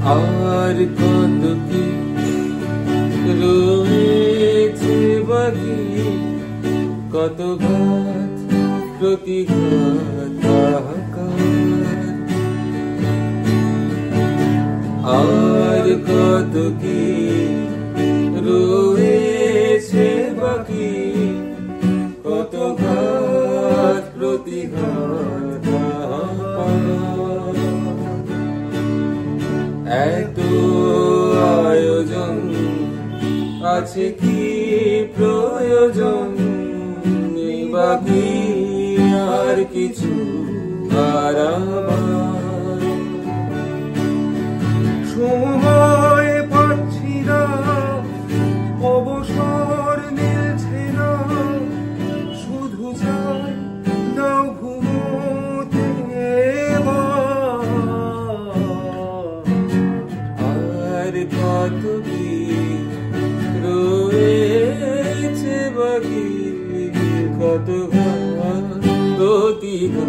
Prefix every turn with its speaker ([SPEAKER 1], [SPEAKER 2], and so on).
[SPEAKER 1] আর কত কি রয়েছে বাকি, কত ঘাত প্রতিঘাত হাহাকার। আর কত কি রয়েছে বাকি, কত ঘাত প্রতিঘাত হাহাকার। এত আয়োজন আছে কি প্রয়োজন, বাকি আর কিছু হারাবার
[SPEAKER 2] সময় পাচ্ছি না, অবসর মিলছে না, শুধু চাই দাও ঘুমোতে এবার।
[SPEAKER 1] আর কত কি রয়েছে বাকি, কত ঘাত প্রতিঘাত